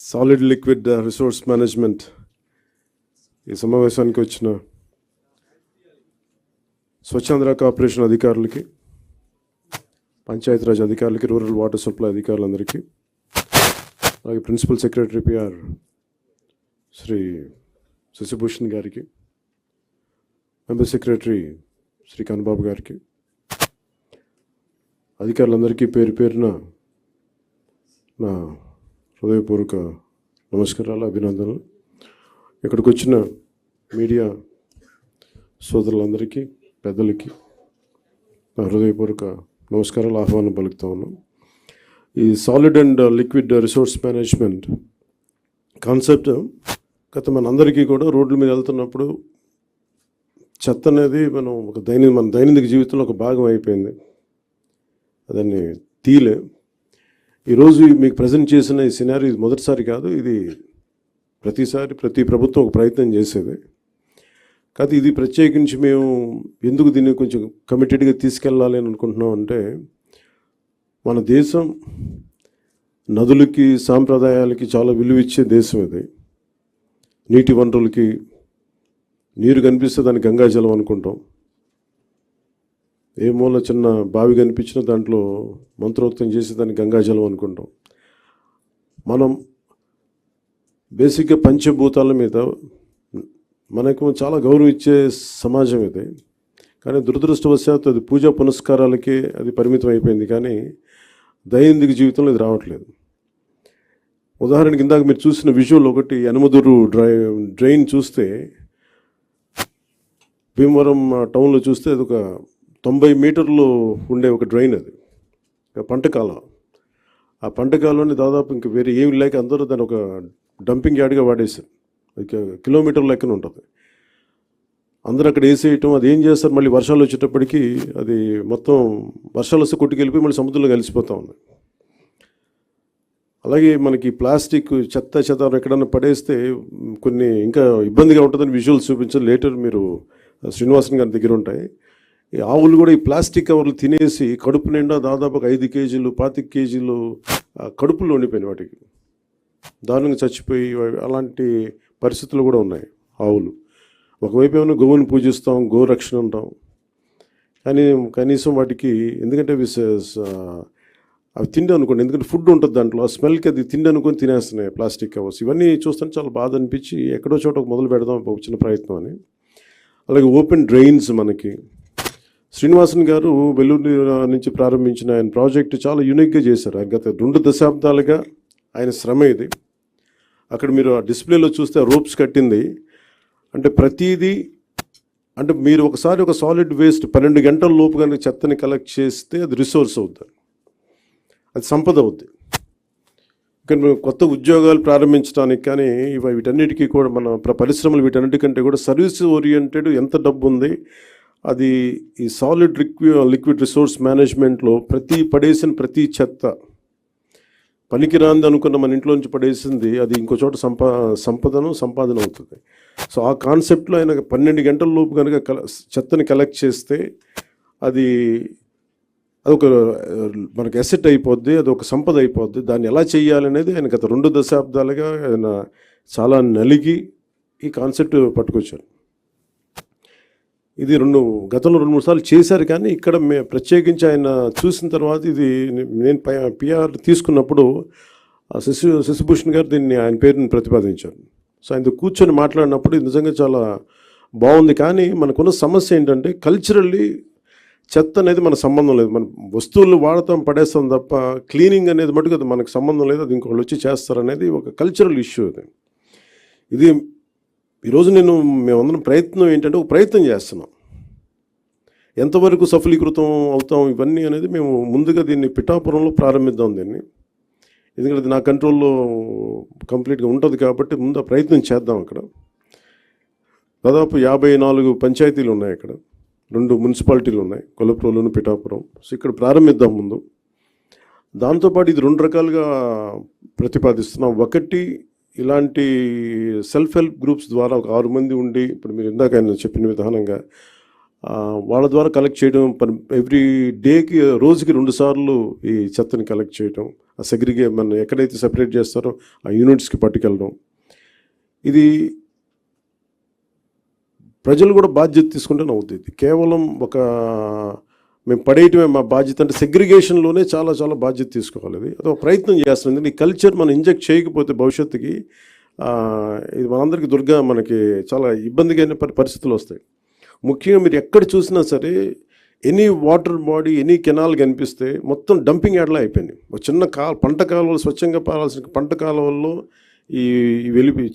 Solid liquid resource management ఈ సమావేశానికి వచ్చిన స్వచ్ఛాంధ్ర కార్పొరేషన్ అధికారులకి, పంచాయతీరాజ్ అధికారులకి, రూరల్ వాటర్ సప్లై అధికారులందరికీ, అలాగే principal secretary PR Shri Sashibhushan గారికి, మెంబర్ సెక్రటరీ శ్రీ కన్నబాబు గారికి, అధికారులందరికీ పేరు పేరున నా హృదయపూర్వక నమస్కారాలు, అభినందనలు. ఇక్కడికి వచ్చిన మీడియా సోదరులందరికీ, పెద్దలకి నా హృదయపూర్వక నమస్కారాలు, ఆహ్వానం పలుకుతా ఉన్నాం. ఈ solid and liquid resource management concept మనందరికీ కూడా రోడ్ల మీద వెళ్తున్నప్పుడు చెత్త అనేది మన దైనందిక జీవితంలో ఒక భాగం అయిపోయింది. దాన్ని తీలే. ఈరోజు మీకు ప్రజెంట్ చేసిన ఈ సినారీ మొదటిసారి కాదు, ఇది ప్రతిసారి ప్రతి ప్రభుత్వం ఒక ప్రయత్నం చేసేది. కాదు, ఇది ప్రత్యేకించి మేము ఎందుకు దీన్ని కొంచెం కమిటెడ్గా తీసుకెళ్ళాలి అని అనుకుంటున్నాం అంటే, మన దేశం నదులకి, సాంప్రదాయాలకి చాలా విలువ ఇచ్చే దేశం ఇది. నీటి వనరులకి, నీరు కనిపిస్తే దాన్ని గంగాజలం అనుకుంటాం. ఏ మూల చిన్న బావి కనిపించినా దాంట్లో మంత్రోక్తం చేసి దాన్ని గంగాజలం అనుకుంటాం. మనం బేసిక్గా పంచభూతాల మీద మనకు చాలా గౌరవం ఇచ్చే సమాజం ఇది. కానీ దురదృష్టవశాత్తు అది పూజా పునస్కారాలకే అది పరిమితం అయిపోయింది, కానీ దైనందిక జీవితంలో ఇది రావట్లేదు. ఉదాహరణకి ఇందాక మీరు చూసిన విజువల్ ఒకటి, యనమదురు డ్రైన్ చూస్తే, భీమవరం టౌన్లో చూస్తే అది ఒక 90 మీటర్లు ఉండే ఒక డ్రైన్. అది పంటకాలం. ఆ పంటకాలంలో దాదాపు ఇంక వేరే ఏమి లేక అందరూ దాన్ని ఒక డంపింగ్ యార్డ్గా వాడేశారు. అది కిలోమీటర్ లెక్కన ఉంటుంది. అందరూ అక్కడ వేసేయటం, అది ఏం చేస్తారు, మళ్ళీ వర్షాలు వచ్చేటప్పటికి అది మొత్తం వర్షాలు వస్తే కొట్టుకెళ్ళిపోయి మళ్ళీ సముద్రంలో కలిసిపోతూ ఉంది. అలాగే మనకి ప్లాస్టిక్ చెత్త ఎక్కడన్నా పడేస్తే కొన్ని ఇంకా ఇబ్బందిగా ఉంటుందని విజువల్స్ చూపించారు. లేటర్ మీరు శ్రీనివాసన్ గారి దగ్గర ఉంటాయి. ఈ ఆవులు కూడా ఈ ప్లాస్టిక్ కవర్లు తినేసి కడుపు నిండా దాదాపు 5 కేజీలు 25 కేజీలు కడుపులో ఉండిపోయినాయి. వాటికి దారుణంగా చచ్చిపోయి అలాంటి పరిస్థితులు కూడా ఉన్నాయి ఆవులు. ఒకవైపు ఏమైనా గోవుని పూజిస్తాం, గోరక్షణ ఉంటాం, కానీ కనీసం వాటికి, ఎందుకంటే అవి తిండి అనుకోండి, ఎందుకంటే ఫుడ్ ఉంటుంది దాంట్లో, ఆ స్మెల్కి అది తిండి అనుకొని తినేస్తున్నాయి ప్లాస్టిక్ కవర్స్. ఇవన్నీ చూస్తుంటే చాలా బాధ అనిపించి ఎక్కడో చోట మొదలు పెడదాం ఒక చిన్న ప్రయత్నం అని. అలాగే ఓపెన్ డ్రైన్స్, మనకి శ్రీనివాసన్ గారు వెల్లూరు నుంచి ప్రారంభించిన ఆయన ప్రాజెక్టు చాలా యూనిక్గా చేశారు. ఆయన గత 2 దశాబ్దాలుగా ఆయన శ్రమ ఇది. అక్కడ మీరు ఆ డిస్ప్లేలో చూస్తే రోప్స్ కట్టింది అంటే ప్రతిదీ, అంటే మీరు ఒకసారి ఒక సాలిడ్ వేస్ట్ 12 గంటల లోపు కనుక చెత్తని కలెక్ట్ చేస్తే అది రిసోర్స్ అవుతుంది, అది సంపద అవుద్ది. కానీ మేము కొత్త ఉద్యోగాలు ప్రారంభించడానికి కానీ వీటన్నిటికీ కూడా మన పరిశ్రమలు వీటన్నిటికంటే కూడా సర్వీస్ ఓరియంటెడ్ ఎంత డబ్బు ఉంది, అది ఈ సాలిడ్ లిక్విడ్ రిసోర్స్ మేనేజ్మెంట్లో పడేసిన ప్రతి చెత్త, పనికిరాంది అనుకున్న మన ఇంట్లో నుంచి పడేసింది, అది ఇంకో చోట సంపాదన అవుతుంది. సో ఆ కాన్సెప్ట్లో ఆయన 12 గంటల లోపు కనుక చెత్తని కలెక్ట్ చేస్తే అది ఒక మనకు అసెట్ అయిపోద్ది, అది ఒక సంపద అయిపోద్ది. దాన్ని ఎలా చేయాలనేది ఆయన గత 2 దశాబ్దాలుగా ఆయన చాలా నలిగి ఈ కాన్సెప్ట్ పట్టుకొచ్చారు. ఇది గతంలో 2-3 సార్లు చేశారు, కానీ ఇక్కడ ప్రత్యేకించి ఆయన చూసిన తర్వాత ఇది నేను పిఆర్ తీసుకున్నప్పుడు శశిభూషణ్ గారు దీన్ని ఆయన పేరుని ప్రతిపాదించారు. సో ఆయనతో కూర్చొని మాట్లాడినప్పుడు ఇది నిజంగా చాలా బాగుంది. కానీ మనకున్న సమస్య ఏంటంటే, కల్చరల్లీ చెత్త అనేది మన సంబంధం లేదు. మన వస్తువులు వాడతాం, పడేస్తాం తప్ప క్లీనింగ్ అనేది మటుకు అది మనకు సంబంధం లేదు, అది ఇంకొకళ్ళు వచ్చి చేస్తారనేది ఒక కల్చరల్ ఇష్యూ. ఇది ఈరోజు మేమందరం ప్రయత్నం ఏంటంటే, ఒక ప్రయత్నం చేస్తున్నాం. ఎంతవరకు సఫలీకృతం అవుతాం ఇవన్నీ అనేది మేము ముందుగా దీన్ని పిఠాపురంలో ప్రారంభిద్దాం దీన్ని, ఎందుకంటే అది నా కంట్రోల్లో కంప్లీట్గా ఉంటుంది కాబట్టి ముందు ఆ ప్రయత్నం చేద్దాం. అక్కడ దాదాపు 54 పంచాయతీలు ఉన్నాయి, అక్కడ 2 మున్సిపాలిటీలు ఉన్నాయి, కొలప్రోలును పిఠాపురం. సో ఇక్కడ ప్రారంభిద్దాం ముందు. దాంతోపాటు ఇది 2 రకాలుగా ప్రతిపాదిస్తున్నాం. ఒకటి, ఇలాంటి సెల్ఫ్ హెల్ప్ గ్రూప్స్ ద్వారా ఒక 6 మంది ఉండి, ఇప్పుడు మీరు ఇందాక ఆయన చెప్పిన విధానంగా వాళ్ళ ద్వారా కలెక్ట్ చేయడం, ఎవ్రీ డేకి రోజుకి 2 సార్లు ఈ చెత్తని కలెక్ట్ చేయడం, ఆ మనం ఎక్కడైతే సెపరేట్ చేస్తారో ఆ యూనిట్స్కి పట్టుకెళ్ళడం. ఇది ప్రజలు కూడా బాధ్యత తీసుకుంటేనే అవుతుంది. కేవలం మేము పడేయటమే మా బాధ్యత అంటే సెగ్రిగేషన్లోనే చాలా చాలా బాధ్యత తీసుకోవాలి. అదొక ప్రయత్నం చేస్తుంది. ఈ కల్చర్ మనం ఇంజెక్ట్ చేయకపోతే భవిష్యత్తుకి ఇది మనందరికీ మనకి చాలా ఇబ్బందిగా పరిస్థితులు వస్తాయి. ముఖ్యంగా మీరు ఎక్కడ చూసినా సరే any water body, any canal కనిపిస్తే మొత్తం డంపింగ్ యార్డ్లా అయిపోయింది. ఒక చిన్న పంట కాలువలు, స్వచ్ఛంగా పారాల్సిన పంట కాలువల్లో ఈ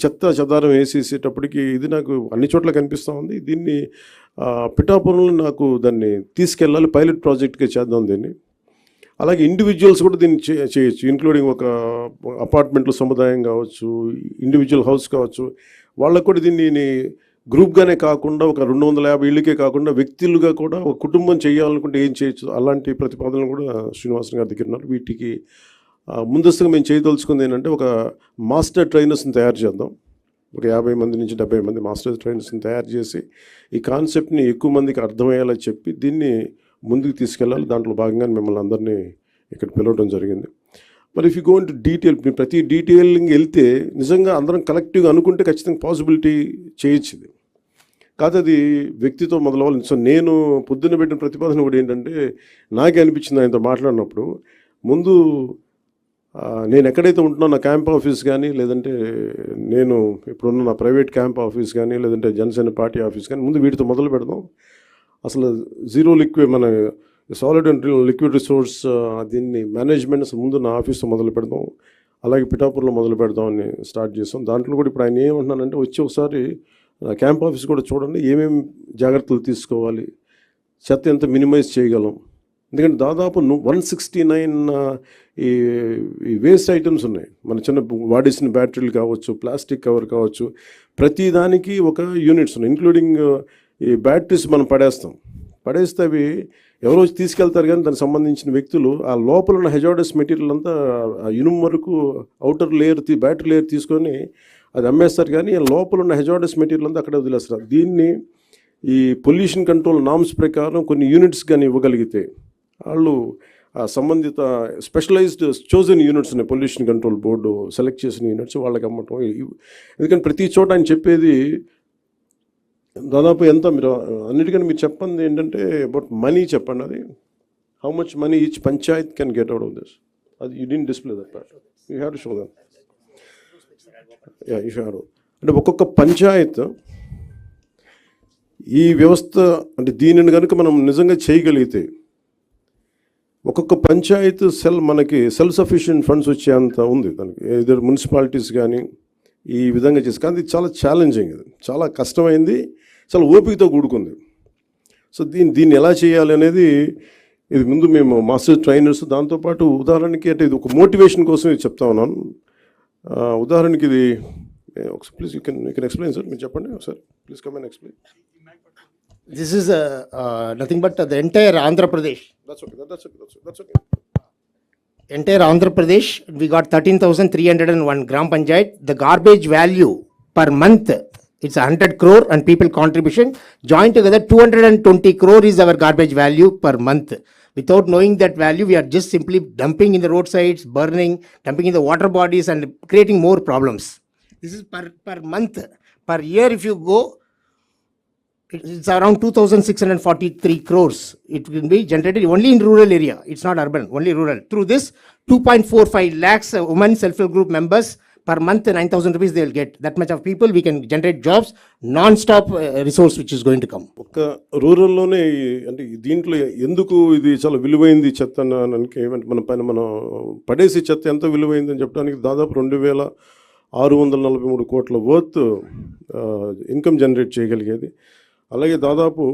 చెత్త చెదారం వేసేసేటప్పటికి ఇది నాకు అన్ని చోట్ల కనిపిస్తూ ఉంది. దీన్ని పిఠాపురంలో నాకు దాన్ని తీసుకెళ్ళాలి, పైలట్ ప్రాజెక్ట్గా చేద్దాం దీన్ని. అలాగే ఇండివిజువల్స్ కూడా దీన్ని చేయొచ్చు, ఇంక్లూడింగ్ ఒక అపార్ట్మెంట్లో సముదాయం కావచ్చు, ఇండివిజువల్ హౌస్ కావచ్చు, వాళ్ళకు కూడా దీన్ని గ్రూప్గానే కాకుండా ఒక 250 ఇళ్ళకే కాకుండా వ్యక్తులుగా కూడా ఒక కుటుంబం చేయాలనుకుంటే ఏం చేయొచ్చు, అలాంటి ప్రతిపాదనలు కూడా శ్రీనివాసన్ గారి దగ్గర ఉన్నారు. వీటికి ముందస్తుగా మేము చేయదలుచుకుంది ఏంటంటే ఒక మాస్టర్ ట్రైనర్స్ని తయారు చేద్దాం. ఒక 50 మంది నుంచి 70 మంది మాస్టర్ ట్రైనర్స్ని తయారు చేసి ఈ కాన్సెప్ట్ని ఎక్కువ మందికి అర్థమయ్యేలా చెప్పి దీన్ని ముందుకు తీసుకెళ్ళాలి. దాంట్లో భాగంగా మిమ్మల్ని అందరినీ ఇక్కడ పిలవడం జరిగింది. మరి if you go into detail, ప్రతి డీటెయిలింగ్ వెళ్తే నిజంగా అందరం కలెక్టివ్గా అనుకుంటే ఖచ్చితంగా పాసిబిలిటీ చేయొచ్చు. ఇది కాదు, అది వ్యక్తితో మొదలవ్వాలి. సో నేను పొద్దున్న పెట్టిన ప్రతిపాదన కూడా ఏంటంటే, నాకే అనిపించింది ఆయనతో మాట్లాడినప్పుడు, ముందు నేను ఎక్కడైతే ఉంటున్నా నా క్యాంప్ ఆఫీస్ కానీ, లేదంటే నేను ఇప్పుడున్న నా ప్రైవేట్ క్యాంప్ ఆఫీస్ కానీ, లేదంటే జనసేన పార్టీ ఆఫీస్ కానీ, ముందు వీటితో మొదలు పెడదాం. అసలు జీరో లిక్విడ్, మన సాలిడ్ అండ్ లిక్విడ్ రిసోర్స్ దీన్ని మేనేజ్మెంట్ ముందు నా ఆఫీస్తో మొదలు పెడదాం, అలాగే పిఠాపురంలో మొదలు పెడదాం అని స్టార్ట్ చేస్తాం. దాంట్లో కూడా ఇప్పుడు ఆయన ఏమంటున్నానంటే, వచ్చి ఒకసారి క్యాంప్ ఆఫీస్ కూడా చూడండి, ఏమేమి జాగ్రత్తలు తీసుకోవాలి, చెత్త ఎంత మినిమైజ్ చేయగలం. ఎందుకంటే దాదాపు 169 ఈ వేస్ట్ ఐటమ్స్ ఉన్నాయి. మన చిన్న వాడేసిన బ్యాటరీలు కావచ్చు, ప్లాస్టిక్ కవర్ కావచ్చు, ప్రతి దానికి ఒక యూనిట్స్ ఉన్నాయి. ఇంక్లూడింగ్ ఈ బ్యాటరీస్ మనం పడేస్తే అవి ఎవరో తీసుకెళ్తారు, కానీ దానికి సంబంధించిన వ్యక్తులు ఆ లోపల ఉన్న హెజార్డస్ మెటీరియల్ అంతా ఇనుము వరకు అవుటర్ లేయర్ బ్యాటరీ లేయర్ తీసుకొని అది అమ్మేస్తారు, కానీ లోపల ఉన్న హెజార్డస్ మెటీరియల్ అంతా అక్కడే వదిలేస్తారు. దీన్ని ఈ పొల్యూషన్ కంట్రోల్ నామ్స్ ప్రకారం కొన్ని యూనిట్స్ కానీ ఇవ్వగలిగితే, వాళ్ళు సంబంధిత స్పెషలైజ్డ్ చోజన్ యూనిట్స్ ఉన్నాయి, పొల్యూషన్ కంట్రోల్ బోర్డు సెలెక్ట్ చేసిన యూనిట్స్ వాళ్ళకి అమ్మటం. ఎందుకంటే ప్రతి చోట ఆయన చెప్పేది దాదాపు ఎంత, మీరు అన్నిటికన్నా మీరు చెప్పండి ఏంటంటే అబౌట్ మనీ చెప్పండి. అది how much money each panchayat can get out of this. అది you didn't display that part, you have to show that. You have అంటే ఒక్కొక్క పంచాయత్ ఈ వ్యవస్థ అంటే దీనిని కనుక మనం నిజంగా చేయగలిగితే ఒక్కొక్క పంచాయత్ మనకి సెల్ఫ్ సఫిషియెంట్ ఫండ్స్ వచ్చేంత ఉంది దానికి. ఇద్దరు మున్సిపాలిటీస్ కానీ ఈ విధంగా చేసి, కానీ ఇది చాలా ఛాలెంజింగ్, ఇది చాలా కష్టమైంది, చాలా ఓపికతో కూడుకుంది. సో దీన్ని ఎలా చేయాలి అనేది ఇది ముందు మేము మాస్టర్ ట్రైనర్స్, దాంతోపాటు ఉదాహరణకి అంటే ఇది ఒక మోటివేషన్ కోసం ఇది చెప్తా ఉన్నాను. ఉదాహరణకి ఇది please you can explain sir, మీరు చెప్పండి ఒకసారి, please come and explain. This is nothing but the entire Andhra Pradesh. That's okay. Entire Andhra Pradesh, we got 13,301 Gram Panchayat. The garbage value per month, it's 100 crore and people contribution. Joined together, 220 crore is our garbage value per month. Without knowing that value, we are just simply dumping in the roadsides, burning, dumping in the water bodies and creating more problems. This is per month. Per year, if you go, it's around 2,643 crores. It will be generated only in rural area. It's not urban, only rural. Through this, 2.45 lakhs women self-help group members per month, 9,000 rupees they will get. That much of people we can generate jobs, non-stop resource which is going to come. ఒక రూరల్లోనే అంటే దీంట్లో ఎందుకు ఇది చాలా విలువైంది చెత్త అనడానికి ఏమంటే మనం పడేసి చెత్త ఎంత విలువైంది అని చెప్పడానికి దాదాపు 2,643 కోట్ల వర్త్ ఇన్కమ్ జనరేట్ చేయగలిగేది. అలాగే దాదాపు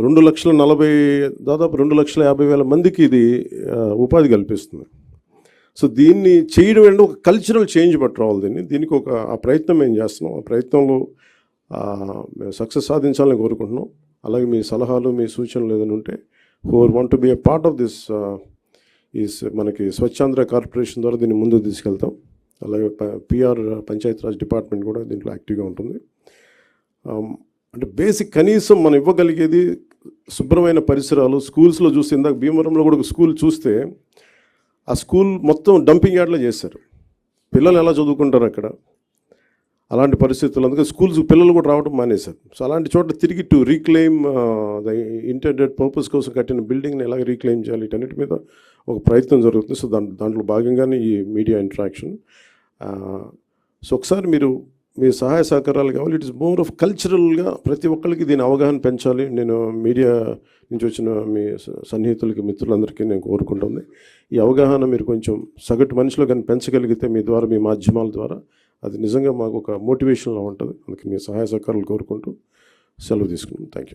2,50,000 మందికి ఇది ఉపాధి కల్పిస్తుంది. సో దీన్ని చేయడం అంటే ఒక కల్చరల్ చేంజ్ పట్టుకోవాలి. దీనికి ఒక ఆ ప్రయత్నం మేము చేస్తున్నాం. ఆ ప్రయత్నంలో మేము సక్సెస్ సాధించాలని కోరుకుంటున్నాం. అలాగే మీ సలహాలు, మీ సూచనలు ఏదైనా ఉంటే who want to be a part of this మనకి స్వచ్ఛాంధ్ర కార్పొరేషన్ ద్వారా దీన్ని ముందుకు తీసుకెళ్తాం. అలాగే పిఆర్ పంచాయతీరాజ్ డిపార్ట్మెంట్ కూడా దీంట్లో యాక్టివ్గా ఉంటుంది. అంటే బేసిక్ కనీసం మనం ఇవ్వగలిగేది శుభ్రమైన పరిసరాలు స్కూల్స్లో చూస్తే ఇందాక భీమవరంలో కూడా ఒక స్కూల్ చూస్తే ఆ స్కూల్ మొత్తం డంపింగ్ యార్డ్లో చేశారు. పిల్లలు ఎలా చదువుకుంటారు అక్కడ? అలాంటి పరిస్థితులు, అందుకే స్కూల్స్ పిల్లలు కూడా రావడం మానేశారు. సో అలాంటి చోట తిరిగి to reclaim the intended purpose కోసం కట్టిన బిల్డింగ్ని ఎలా రీక్లెయిమ్ చేయాలి, వీటన్నిటి మీద ఒక ప్రయత్నం జరుగుతుంది. సో దాంట్లో భాగంగానే ఈ మీడియా ఇంటరాక్షన్. సో ఒకసారి మీరు మీ సహాయ సహకారాలు కావాలి. ఇట్ ఇస్ మోర్ ఆఫ్ కల్చరల్గా ప్రతి ఒక్కరికి దీని అవగాహన పెంచాలి. నేను మీడియా నుంచి వచ్చిన మీ సన్నిహితులకి, మిత్రులందరికీ నేను కోరుకుంటుంది, ఈ అవగాహన మీరు కొంచెం సగటు మనిషిలో కానీ పెంచగలిగితే మీ ద్వారా, మీ మాధ్యమాల ద్వారా, అది నిజంగా మాకు ఒక మోటివేషన్లా ఉంటుంది. అందుకే మీ సహాయ సహకారాలు కోరుకుంటూ సెలవు తీసుకున్నాను. Thank you.